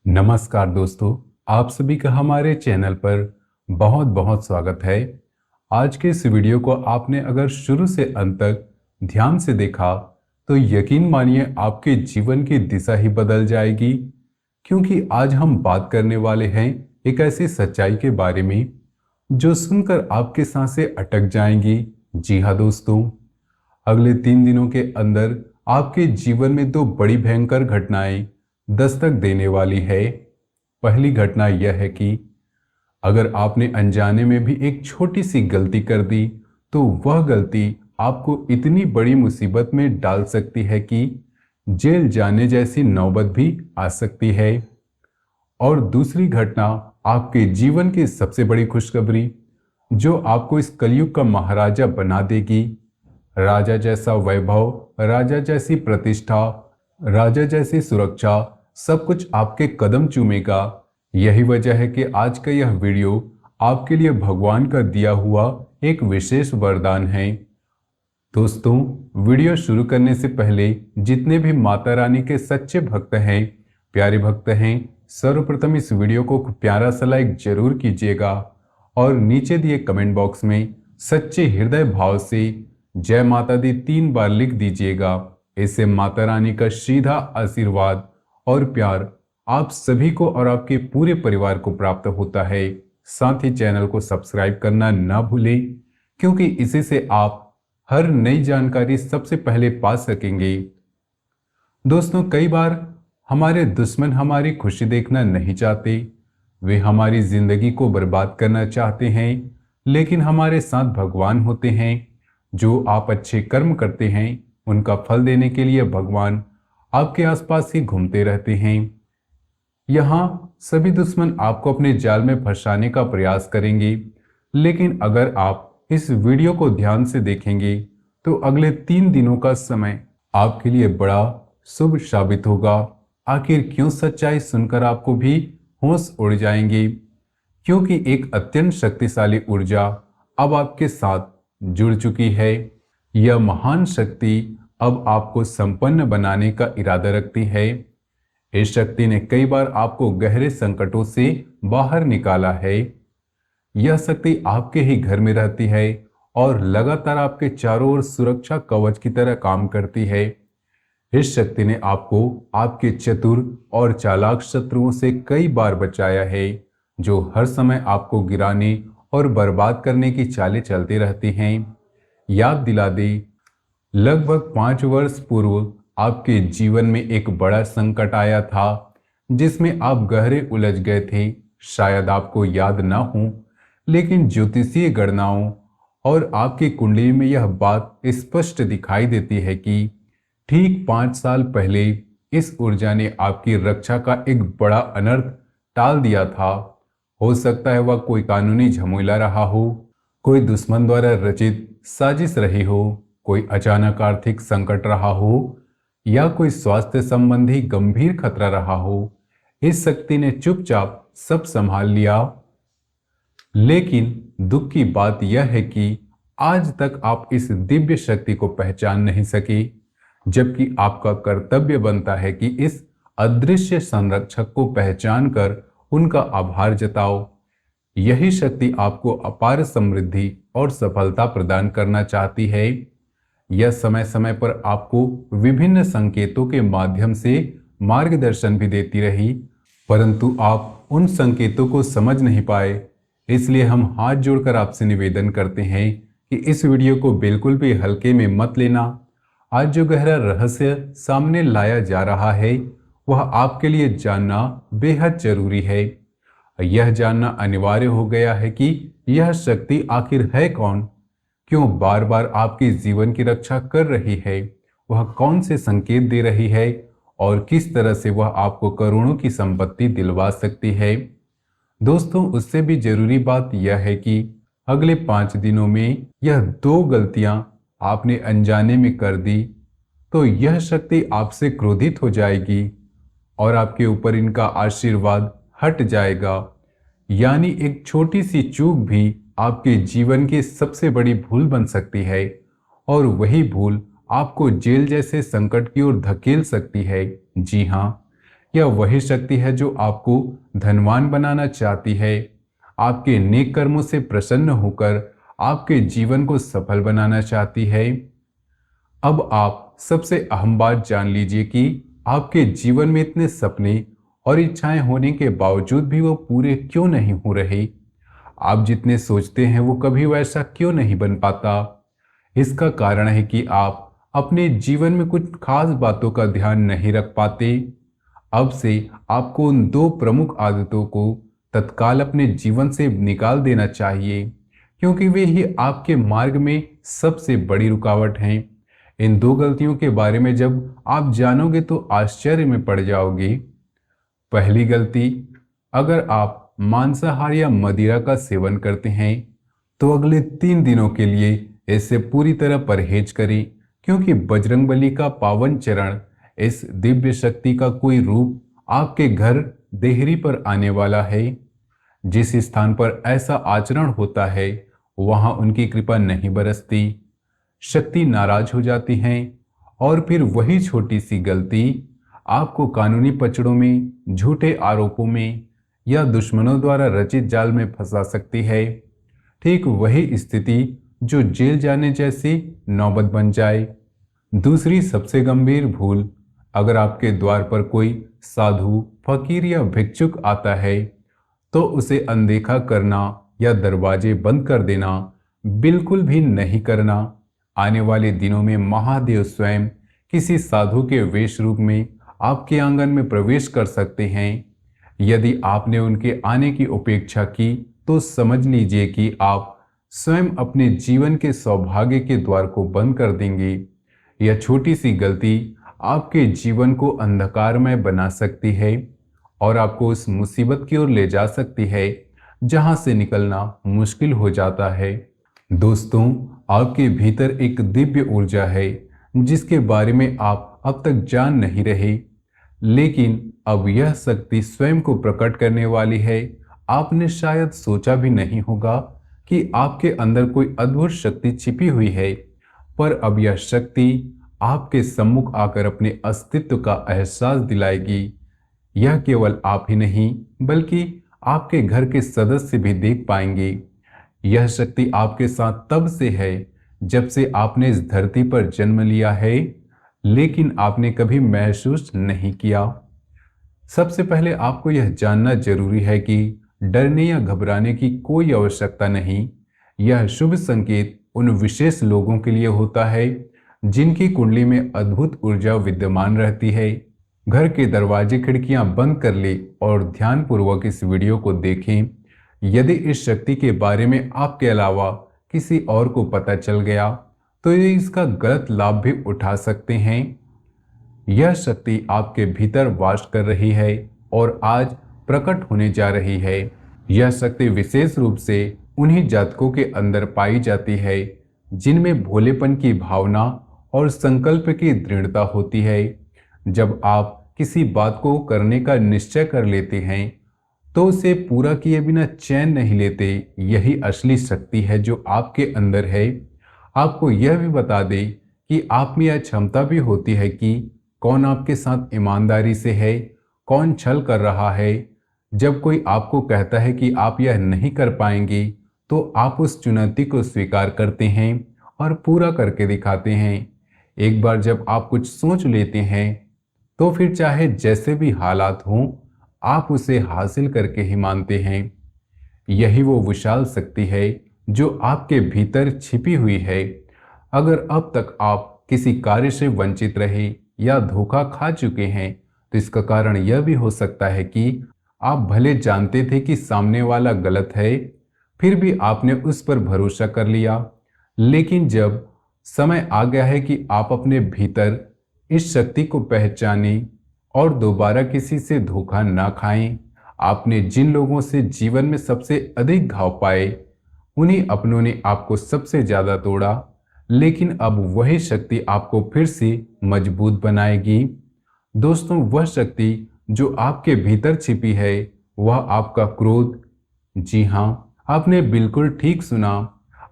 नमस्कार दोस्तों, आप सभी का हमारे चैनल पर बहुत बहुत स्वागत है। आज के इस वीडियो को आपने अगर शुरू से अंत तक ध्यान से देखा तो यकीन मानिए आपके जीवन की दिशा ही बदल जाएगी, क्योंकि आज हम बात करने वाले हैं एक ऐसी सच्चाई के बारे में जो सुनकर आपके सांसें अटक जाएंगी। जी हाँ दोस्तों, अगले 3 दिनों के अंदर आपके जीवन में दो बड़ी भयंकर घटनाएं दस्तक देने वाली है। पहली घटना यह है कि अगर आपने अनजाने में भी एक छोटी सी गलती कर दी तो वह गलती आपको इतनी बड़ी मुसीबत में डाल सकती है कि जेल जाने जैसी नौबत भी आ सकती है। और दूसरी घटना आपके जीवन की सबसे बड़ी खुशखबरी, जो आपको इस कलयुग का महाराजा बना देगी। राजा जैसा वैभव, राजा जैसी प्रतिष्ठा, राजा जैसी सुरक्षा, सब कुछ आपके कदम चूमेगा। यही वजह है कि आज का यह वीडियो आपके लिए भगवान का दिया हुआ एक विशेष वरदान है। दोस्तों, वीडियो शुरू करने से पहले जितने भी माता रानी के सच्चे भक्त हैं, प्यारे भक्त हैं, सर्वप्रथम इस वीडियो को प्यारा सा लाइक जरूर कीजिएगा और नीचे दिए कमेंट बॉक्स में सच्चे हृदय भाव से जय माता दी 3 बार लिख दीजिएगा। इससे माता रानी का सीधा आशीर्वाद और प्यार आप सभी को और आपके पूरे परिवार को प्राप्त होता है। साथ ही चैनल को सब्सक्राइब करना ना भूलें, क्योंकि इसी से आप हर नई जानकारी सबसे पहले पा सकेंगे। दोस्तों, कई बार हमारे दुश्मन हमारी खुशी देखना नहीं चाहते, वे हमारी जिंदगी को बर्बाद करना चाहते हैं, लेकिन हमारे साथ भगवान होते हैं। जो आप अच्छे कर्म करते हैं उनका फल देने के लिए भगवान आपके आसपास ही घूमते रहते हैं। यहाँ सभी दुश्मन आपको अपने जाल में फंसाने का प्रयास करेंगे, लेकिन अगर आप इस वीडियो को ध्यान से देखेंगे तो अगले 3 दिनों का समय आपके लिए बड़ा शुभ साबित होगा। आखिर क्यों? सच्चाई सुनकर आपको भी होश उड़ जाएंगे, क्योंकि एक अत्यंत शक्तिशाली ऊर्जा अब आपके साथ जुड़ चुकी है। यह महान शक्ति अब आपको संपन्न बनाने का इरादा रखती है। इस शक्ति ने कई बार आपको गहरे संकटों से बाहर निकाला है। यह शक्ति आपके ही घर में रहती है और लगातार आपके चारों ओर सुरक्षा कवच की तरह काम करती है। इस शक्ति ने आपको आपके चतुर और चालाक शत्रुओं से कई बार बचाया है, जो हर समय आपको गिराने और बर्बाद करने की चालें चलती रहती हैं। याद दिला दे, लगभग 5 वर्ष पूर्व आपके जीवन में एक बड़ा संकट आया था, जिसमें आप गहरे उलझ गए थे। शायद आपको याद ना हो, लेकिन ज्योतिषीय गणनाओं और आपकी कुंडली में यह बात स्पष्ट दिखाई देती है कि ठीक 5 साल पहले इस ऊर्जा ने आपकी रक्षा का एक बड़ा अनर्थ टाल दिया था। हो सकता है वह कोई कानूनी झमेला रहा हो, कोई दुश्मन द्वारा रचित साजिश रही हो, कोई अचानक आर्थिक संकट रहा हो, या कोई स्वास्थ्य संबंधी गंभीर खतरा रहा हो। इस शक्ति ने चुपचाप सब संभाल लिया। लेकिन दुख की बात यह है कि आज तक आप इस दिव्य शक्ति को पहचान नहीं सके, जबकि आपका कर्तव्य बनता है कि इस अदृश्य संरक्षक को पहचान कर उनका आभार जताओ। यही शक्ति आपको अपार समृद्धि और सफलता प्रदान करना चाहती है। यह समय समय पर आपको विभिन्न संकेतों के माध्यम से मार्गदर्शन भी देती रही, परंतु आप उन संकेतों को समझ नहीं पाए। इसलिए हम हाथ जोड़कर आपसे निवेदन करते हैं कि इस वीडियो को बिल्कुल भी हल्के में मत लेना। आज जो गहरा रहस्य सामने लाया जा रहा है वह आपके लिए जानना बेहद जरूरी है। यह जानना अनिवार्य हो गया है कि यह शक्ति आखिर है कौन, क्यों बार बार आपके जीवन की रक्षा कर रही है, वह कौन से संकेत दे रही है और किस तरह से वह आपको करोड़ों की संपत्ति दिलवा सकती है। दोस्तों, उससे भी जरूरी बात यह है कि अगले 5 दिनों में यह 2 गलतियां आपने अनजाने में कर दी तो यह शक्ति आपसे क्रोधित हो जाएगी और आपके ऊपर इनका आशीर्वाद हट जाएगा। यानी एक छोटी सी चूक भी आपके जीवन की सबसे बड़ी भूल बन सकती है और वही भूल आपको जेल जैसे संकट की ओर धकेल सकती है। जी हाँ, यह वही शक्ति है जो आपको धनवान बनाना चाहती है, आपके नेक कर्मों से प्रसन्न होकर आपके जीवन को सफल बनाना चाहती है। अब आप सबसे अहम बात जान लीजिए कि आपके जीवन में इतने सपने और इच्छाएं होने के बावजूद भी वो पूरे क्यों नहीं हो रहे। आप जितने सोचते हैं वो कभी वैसा क्यों नहीं बन पाता। इसका कारण है कि आप अपने जीवन में कुछ खास बातों का ध्यान नहीं रख पाते। अब से आपको उन दो प्रमुख आदतों को तत्काल अपने जीवन से निकाल देना चाहिए, क्योंकि वे ही आपके मार्ग में सबसे बड़ी रुकावट हैं। इन दो गलतियों के बारे में जब आप जानोगे तो आश्चर्य में पड़ जाओगे। पहली गलती, अगर आप मांसाहार या मदिरा का सेवन करते हैं तो अगले 3 दिनों के लिए इससे पूरी तरह परहेज करें, क्योंकि बजरंगबली का पावन चरण, इस दिव्य शक्ति का कोई रूप आपके घर देहरी पर आने वाला है। जिस स्थान पर ऐसा आचरण होता है वहां उनकी कृपा नहीं बरसती, शक्ति नाराज हो जाती हैं और फिर वही छोटी सी गलती आपको कानूनी पचड़ों में, झूठे आरोपों में या दुश्मनों द्वारा रचित जाल में फंसा सकती है। ठीक वही स्थिति जो जेल जाने जैसी नौबत बन जाए। दूसरी सबसे गंभीर भूल, अगर आपके द्वार पर कोई साधु, फकीर या भिक्षुक आता है तो उसे अनदेखा करना या दरवाजे बंद कर देना बिल्कुल भी नहीं करना। आने वाले दिनों में महादेव स्वयं किसी साधु के वेश रूप में आपके आंगन में प्रवेश कर सकते हैं। यदि आपने उनके आने की उपेक्षा की तो समझ लीजिए कि आप स्वयं अपने जीवन के सौभाग्य के द्वार को बंद कर देंगे। यह छोटी सी गलती आपके जीवन को अंधकारमय बना सकती है और आपको उस मुसीबत की ओर ले जा सकती है जहां से निकलना मुश्किल हो जाता है। दोस्तों, आपके भीतर एक दिव्य ऊर्जा है जिसके बारे में आप अब तक जान नहीं रहे, लेकिन अब यह शक्ति स्वयं को प्रकट करने वाली है। आपने शायद सोचा भी नहीं होगा कि आपके अंदर कोई अद्भुत शक्ति छिपी हुई है, पर अब यह शक्ति आपके सम्मुख आकर अपने अस्तित्व का एहसास दिलाएगी। यह केवल आप ही नहीं बल्कि आपके घर के सदस्य भी देख पाएंगे। यह शक्ति आपके साथ तब से है जब से आपने इस धरती पर जन्म लिया है, लेकिन आपने कभी महसूस नहीं किया। सबसे पहले आपको यह जानना जरूरी है कि डरने या घबराने की कोई आवश्यकता नहीं। यह शुभ संकेत उन विशेष लोगों के लिए होता है जिनकी कुंडली में अद्भुत ऊर्जा विद्यमान रहती है। घर के दरवाजे खिड़कियां बंद कर ले और ध्यानपूर्वक इस वीडियो को देखें। यदि इस शक्ति के बारे में आपके अलावा किसी और को पता चल गया तो ये इसका गलत लाभ भी उठा सकते हैं। यह शक्ति आपके भीतर वास कर रही है और आज प्रकट होने जा रही है। यह शक्ति विशेष रूप से उन्हीं जातकों के अंदर पाई जाती है जिनमें भोलेपन की भावना और संकल्प की दृढ़ता होती है। जब आप किसी बात को करने का निश्चय कर लेते हैं तो उसे पूरा किए बिना चैन नहीं लेते। यही असली शक्ति है जो आपके अंदर है। आपको यह भी बता दें कि आप में यह क्षमता भी होती है कि कौन आपके साथ ईमानदारी से है, कौन छल कर रहा है। जब कोई आपको कहता है कि आप यह नहीं कर पाएंगे तो आप उस चुनौती को स्वीकार करते हैं और पूरा करके दिखाते हैं। एक बार जब आप कुछ सोच लेते हैं तो फिर चाहे जैसे भी हालात हों आप उसे हासिल करके ही मानते हैं। यही वो विशाल शक्ति है जो आपके भीतर छिपी हुई है। अगर अब तक आप किसी कार्य से वंचित रहे या धोखा खा चुके हैं तो इसका कारण यह भी हो सकता है कि आप भले जानते थे कि सामने वाला गलत है, फिर भी आपने उस पर भरोसा कर लिया। लेकिन जब समय आ गया है कि आप अपने भीतर इस शक्ति को पहचानें और दोबारा किसी से धोखा ना खाएं। आपने जिन लोगों से जीवन में सबसे अधिक घाव पाए उन्हीं अपनों ने आपको सबसे ज्यादा तोड़ा, लेकिन अब वही शक्ति आपको फिर से मजबूत बनाएगी। दोस्तों, वह शक्ति जो आपके भीतर छिपी है वह आपका क्रोध। जी हाँ, आपने बिल्कुल ठीक सुना।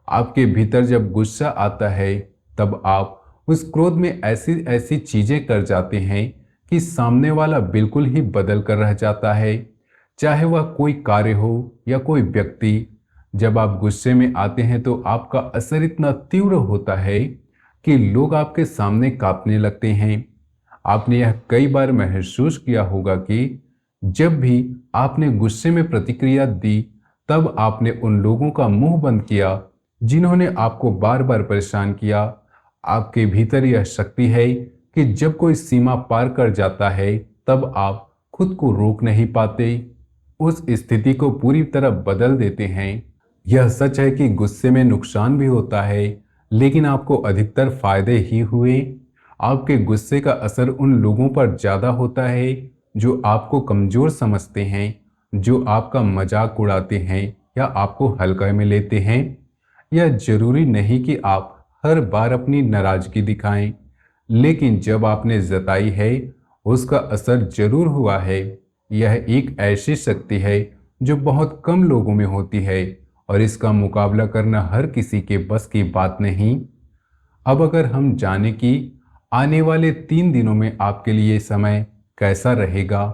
आपके भीतर जब गुस्सा आता है तब आप उस क्रोध में ऐसी ऐसी चीजें कर जाते हैं कि सामने वाला बिल्कुल ही बदल कर रह जाता है। चाहे वह कोई कार्य हो या कोई व्यक्ति, जब आप गुस्से में आते हैं तो आपका असर इतना तीव्र होता है कि लोग आपके सामने कांपने लगते हैं। आपने यह कई बार महसूस किया होगा कि जब भी आपने गुस्से में प्रतिक्रिया दी, तब आपने उन लोगों का मुंह बंद किया जिन्होंने आपको बार बार परेशान किया। आपके भीतर यह शक्ति है कि जब कोई सीमा पार कर जाता है, तब आप खुद को रोक नहीं पाते, उस स्थिति को पूरी तरह बदल देते हैं। यह सच है कि गुस्से में नुकसान भी होता है, लेकिन आपको अधिकतर फायदे ही हुए। आपके गुस्से का असर उन लोगों पर ज्यादा होता है जो आपको कमजोर समझते हैं, जो आपका मजाक उड़ाते हैं या आपको हल्का में लेते हैं। यह जरूरी नहीं कि आप हर बार अपनी नाराजगी दिखाएं, लेकिन जब आपने जताई है, उसका असर जरूर हुआ है। यह एक ऐसी शक्ति है जो बहुत कम लोगों में होती है और इसका मुकाबला करना हर किसी के बस की बात नहीं। अब अगर हम जाने कि आने वाले 3 दिनों में आपके लिए समय कैसा रहेगा,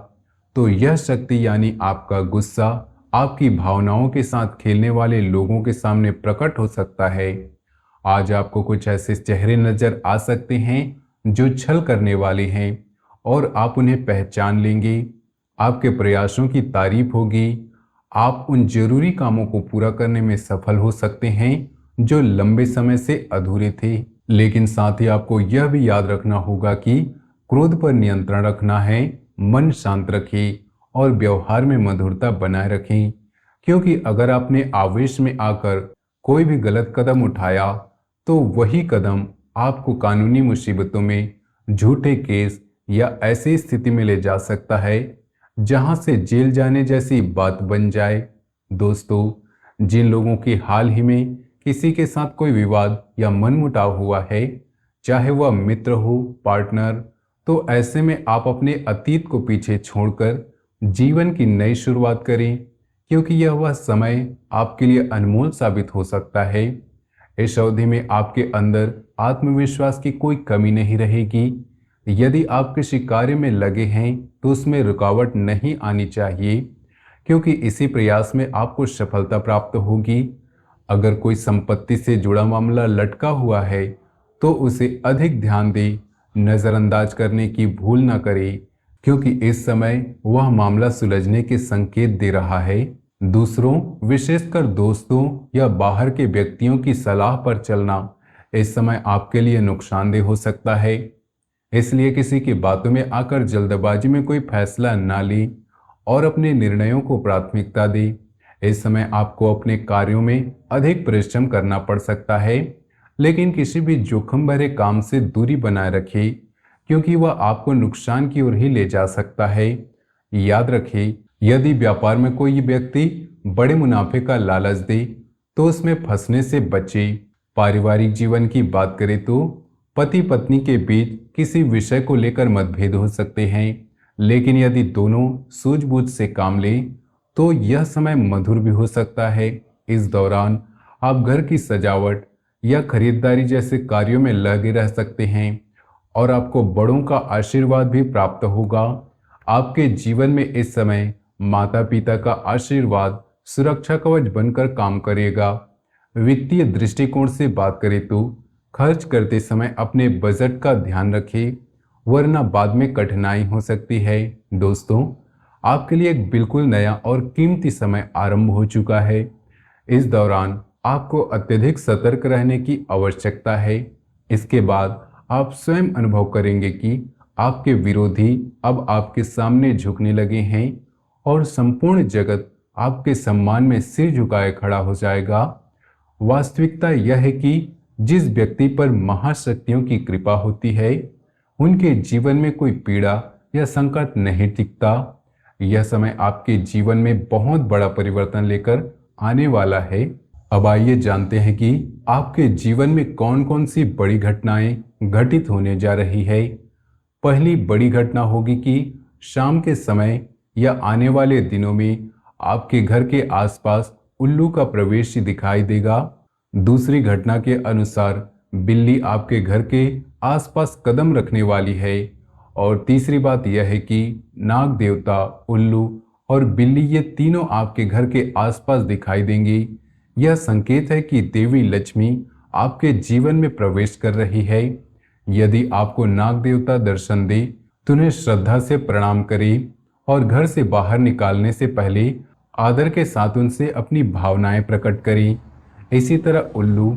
तो यह शक्ति यानी आपका गुस्सा आपकी भावनाओं के साथ खेलने वाले लोगों के सामने प्रकट हो सकता है। आज आपको कुछ ऐसे चेहरे नजर आ सकते हैं जो छल करने वाले हैं और आप उन्हें पहचान लेंगे। आपके प्रयासों की तारीफ होगी। आप उन जरूरी कामों को पूरा करने में सफल हो सकते हैं जो लंबे समय से अधूरे थे। लेकिन साथ ही आपको यह भी याद रखना होगा कि क्रोध पर नियंत्रण रखना है, मन शांत रखें और व्यवहार में मधुरता बनाए रखें, क्योंकि अगर आपने आवेश में आकर कोई भी गलत कदम उठाया, तो वही कदम आपको कानूनी मुसीबतों में, झूठे केस या ऐसी स्थिति में ले जा सकता है जहां से जेल जाने जैसी बात बन जाए। दोस्तों, जिन लोगों की हाल ही में किसी के साथ कोई विवाद या मनमुटाव हुआ है, चाहे वह मित्र हो, पार्टनर, तो ऐसे में आप अपने अतीत को पीछे छोड़कर जीवन की नई शुरुआत करें, क्योंकि यह वह समय आपके लिए अनमोल साबित हो सकता है। इस अवधि में आपके अंदर आत्मविश्वास की कोई कमी नहीं रहेगी। यदि आप किसी कार्य में लगे हैं तो उसमें रुकावट नहीं आनी चाहिए, क्योंकि इसी प्रयास में आपको सफलता प्राप्त होगी। अगर कोई संपत्ति से जुड़ा मामला लटका हुआ है तो उसे अधिक ध्यान दें, नजरअंदाज करने की भूल न करें, क्योंकि इस समय वह मामला सुलझने के संकेत दे रहा है। दूसरों, विशेषकर दोस्तों या बाहर के व्यक्तियों की सलाह पर चलना इस समय आपके लिए नुकसानदेह हो सकता है। इसलिए किसी की बातों में आकर जल्दबाजी में कोई फैसला ना लें और अपने निर्णयों को प्राथमिकता दें। इस समय आपको अपने कार्यों में अधिक परिश्रम करना पड़ सकता है, लेकिन किसी भी जोखिम भरे काम से दूरी बनाए रखें, क्योंकि वह आपको नुकसान की ओर ही ले जा सकता है। याद रखें, यदि व्यापार में कोई व्यक्ति बड़े मुनाफे का लालच दे तो उसमें फंसने से बचे। पारिवारिक जीवन की बात करें तो पति पत्नी के बीच किसी विषय को लेकर मतभेद हो सकते हैं, लेकिन यदि दोनों सूझबूझ से काम लें तो यह समय मधुर भी हो सकता है। इस दौरान आप घर की सजावट या खरीदारी जैसे कार्यों में लगे रह सकते हैं और आपको बड़ों का आशीर्वाद भी प्राप्त होगा। आपके जीवन में इस समय माता पिता का आशीर्वाद सुरक्षा कवच बनकर काम करेगा। वित्तीय दृष्टिकोण से बात करें तो खर्च करते समय अपने बजट का ध्यान रखें, वरना बाद में कठिनाई हो सकती है। दोस्तों, आपके लिए एक बिल्कुल नया और कीमती समय आरंभ हो चुका है। इस दौरान आपको अत्यधिक सतर्क रहने की आवश्यकता है। इसके बाद आप स्वयं अनुभव करेंगे कि आपके विरोधी अब आपके सामने झुकने लगे हैं और संपूर्ण जगत आपके सम्मान में सिर झुकाए खड़ा हो जाएगा। वास्तविकता यह है कि जिस व्यक्ति पर महाशक्तियों की कृपा होती है, उनके जीवन में कोई पीड़ा या संकट नहीं टिकता। यह समय आपके जीवन में बहुत बड़ा परिवर्तन लेकर आने वाला है। अब आइए जानते हैं कि आपके जीवन में कौन कौन सी बड़ी घटनाएं घटित होने जा रही है। पहली बड़ी घटना होगी कि शाम के समय या आने वाले दिनों में आपके घर के आसपास उल्लू का प्रवेश दिखाई देगा। दूसरी घटना के अनुसार बिल्ली आपके घर के आसपास कदम रखने वाली है और तीसरी बात यह है कि नाग देवता, उल्लू और बिल्ली ये तीनों आपके घर के आसपास दिखाई देंगी। यह संकेत है कि देवी लक्ष्मी आपके जीवन में प्रवेश कर रही है। यदि आपको नाग देवता दर्शन दे तो उन्हें श्रद्धा से प्रणाम करें और घर से बाहर निकालने से पहले आदर के साथ उनसे अपनी भावनाएं प्रकट करें। इसी तरह उल्लू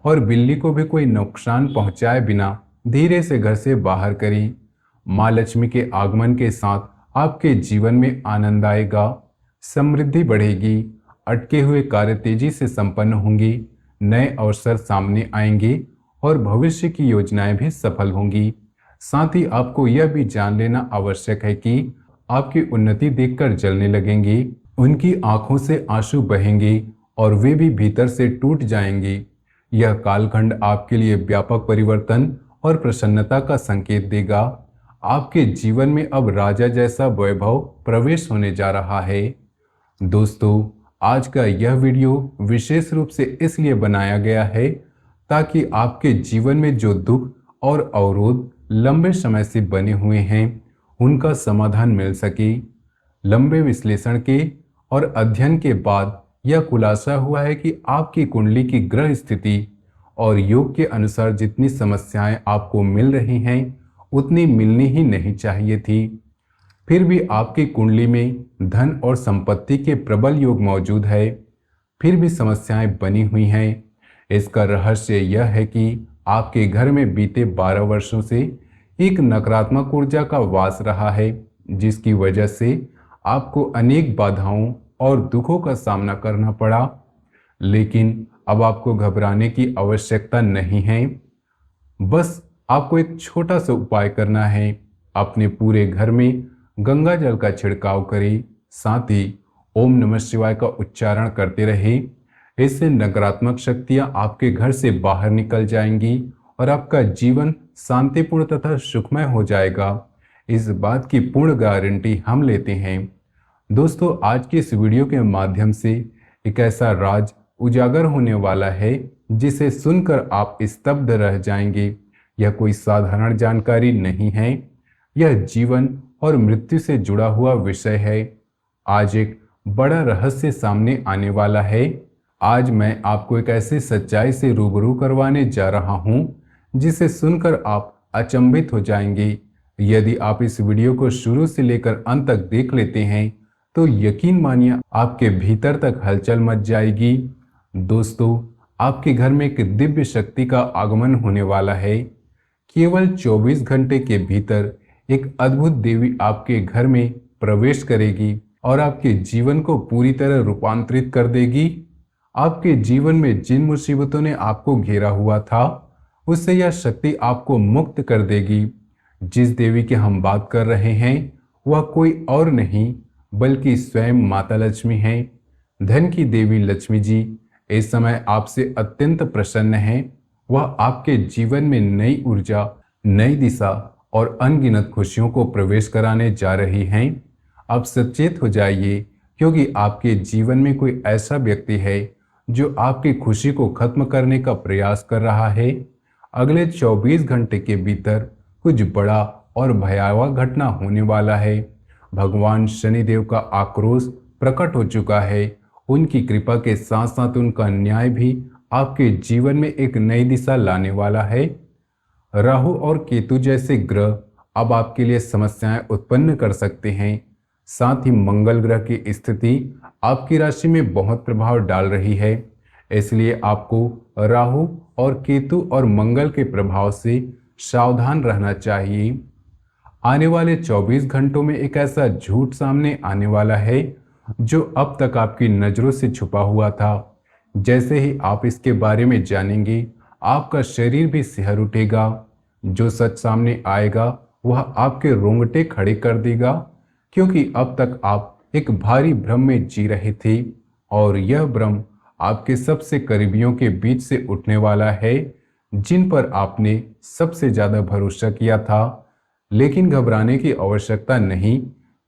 और बिल्ली को भी कोई नुकसान पहुंचाए बिना धीरे से घर से बाहर करें। माँ लक्ष्मी के आगमन के साथ आपके जीवन में आनंद आएगा, समृद्धि बढ़ेगी, अटके हुए कार्य तेजी से संपन्न होंगे, नए अवसर सामने आएंगे और भविष्य की योजनाएं भी सफल होंगी। साथ ही आपको यह भी जान लेना आवश्यक है कि आपकी उन्नति देखकर जलने लगेंगे, उनकी आंखों से आंसू बहेंगे और वे भी भीतर से टूट जाएंगे। यह कालखंड आपके लिए व्यापक परिवर्तन और प्रसन्नता का संकेत देगा। आपके जीवन में अब राजा जैसा वैभव प्रवेश होने जा रहा है। दोस्तों, आज का यह वीडियो विशेष रूप से इसलिए बनाया गया है ताकि आपके जीवन में जो दुख और अवरोध लंबे समय से बने हुए हैं उनका समाधान मिल सके। लंबे विश्लेषण के और अध्ययन के बाद यह खुलासा हुआ है कि आपकी कुंडली की ग्रह स्थिति और योग के अनुसार जितनी समस्याएं आपको मिल रही हैं उतनी मिलनी ही नहीं चाहिए थी। फिर भी आपकी कुंडली में धन और संपत्ति के प्रबल योग मौजूद है, फिर भी समस्याएं बनी हुई हैं। इसका रहस्य यह है कि आपके घर में बीते 12 वर्षों से एक नकारात्मक ऊर्जा का वास रहा है, जिसकी वजह से आपको अनेक बाधाओं और दुखों का सामना करना पड़ा। लेकिन अब आपको घबराने की आवश्यकता नहीं है। बस आपको एक छोटा सा उपाय करना है। अपने पूरे घर में गंगा जल का छिड़काव करें, साथ ही ओम नमः शिवाय का उच्चारण करते रहें। इससे नकारात्मक शक्तियां आपके घर से बाहर निकल जाएंगी और आपका जीवन शांतिपूर्ण तथा सुखमय हो जाएगा। इस बात की पूर्ण गारंटी हम लेते हैं। दोस्तों, आज की इस वीडियो के माध्यम से एक ऐसा राज उजागर होने वाला है जिसे सुनकर आप स्तब्ध रह जाएंगे। यह कोई साधारण जानकारी नहीं है, यह जीवन और मृत्यु से जुड़ा हुआ विषय है। आज एक बड़ा रहस्य सामने आने वाला है। आज मैं आपको एक ऐसी सच्चाई से रूबरू करवाने जा रहा हूं जिसे सुनकर आप अचंभित हो जाएंगे। यदि आप इस वीडियो को शुरू से लेकर अंत तक देख लेते हैं तो यकीन मानिए आपके भीतर तक हलचल मच जाएगी। दोस्तों, आपके घर में एक दिव्य शक्ति का आगमन होने वाला है। केवल 24 घंटे के भीतर एक अद्भुत देवी आपके घर में प्रवेश करेगी और आपके जीवन को पूरी तरह रूपांतरित कर देगी। आपके जीवन में जिन मुसीबतों ने आपको घेरा हुआ था उससे यह शक्ति आपको मुक्त कर देगी। जिस देवी की हम बात कर रहे हैं वह कोई और नहीं बल्कि स्वयं माता लक्ष्मी है। धन की देवी लक्ष्मी जी इस समय आपसे अत्यंत प्रसन्न है। वह आपके जीवन में नई ऊर्जा, नई दिशा और अनगिनत खुशियों को प्रवेश कराने जा रही हैं। अब सचेत हो जाइए, क्योंकि आपके जीवन में कोई ऐसा व्यक्ति है जो आपकी खुशी को खत्म करने का प्रयास कर रहा है। अगले 24 घंटे के भीतर कुछ बड़ा और भयावह घटना होने वाला है। भगवान शनिदेव का आक्रोश प्रकट हो चुका है। उनकी कृपा के साथ साथ उनका न्याय भी आपके जीवन में एक नई दिशा लाने वाला है। राहु और केतु जैसे ग्रह अब आपके लिए समस्याएं उत्पन्न कर सकते हैं। साथ ही मंगल ग्रह की स्थिति आपकी राशि में बहुत प्रभाव डाल रही है। इसलिए आपको राहु और केतु और मंगल के प्रभाव से सावधान रहना चाहिए। आने वाले 24 घंटों में एक ऐसा झूठ सामने आने वाला है जो अब तक आपकी नजरों से छुपा हुआ था। जैसे ही आप इसके बारे में जानेंगे, आपका शरीर भी सिहर उठेगा। जो सच सामने आएगा वह आपके रोंगटे खड़े कर देगा, क्योंकि अब तक आप एक भारी भ्रम में जी रहे थे और यह भ्रम आपके सबसे करीबियों के बीच से उठने वाला है, जिन पर आपने सबसे ज्यादा भरोसा किया था। लेकिन घबराने की आवश्यकता नहीं,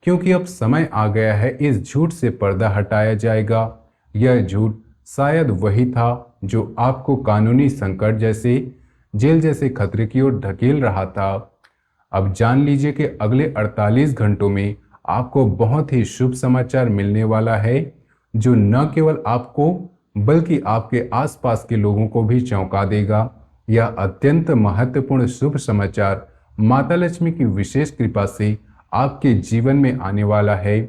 क्योंकि अब समय आ गया है इस झूठ से पर्दा हटाया जाएगा। यह झूठ शायद वही था जो आपको कानूनी संकट जैसे, जेल जैसे खतरे की ओर धकेल रहा था। अब जान लीजिए कि अगले 48 घंटों में आपको बहुत ही शुभ समाचार मिलने वाला है, जो न केवल आपको बल्कि आपके आसपास के लोगों को भी चौंका देगा। यह अत्यंत महत्वपूर्ण शुभ समाचार माता लक्ष्मी की विशेष कृपा से आपके जीवन में आने वाला है।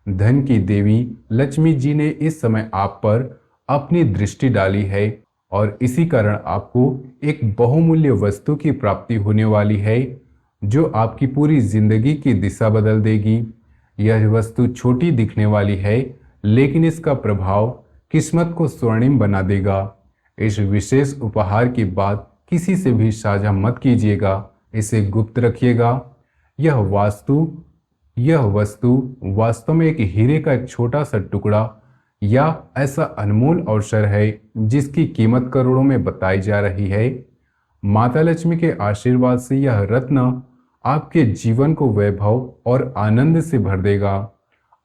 धन की देवी लक्ष्मी जी ने इस समय आप पर अपनी दृष्टि डाली है और इसी कारण आपको एक बहुमूल्य वस्तु की प्राप्ति होने वाली है, जो आपकी पूरी जिंदगी की दिशा बदल देगी। यह वस्तु छोटी दिखने वाली है, लेकिन इसका प्रभाव किस्मत को स्वर्णिम बना देगा। इस विशेष उपहार की बात किसी से भी साझा मत कीजिएगा, इसे गुप्त रखिएगा। यह वस्तु वास्तव में एक हीरे का एक छोटा सा टुकड़ा या ऐसा अनमोल अवसर है जिसकी कीमत करोड़ों में बताई जा रही है। माता लक्ष्मी के आशीर्वाद से यह रत्न आपके जीवन को वैभव और आनंद से भर देगा।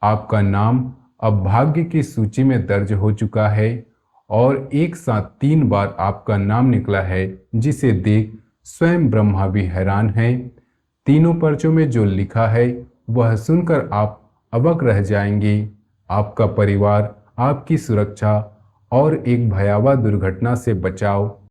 आपका नाम अब भाग्य की सूची में दर्ज हो चुका है और एक साथ 3 बार आपका नाम निकला है, जिसे देख स्वयं ब्रह्मा भी हैरान है। तीनों पर्चों में जो लिखा है वह सुनकर आप अबक रह जाएंगे। आपका परिवार, आपकी सुरक्षा और एक भयावह दुर्घटना से बचाव।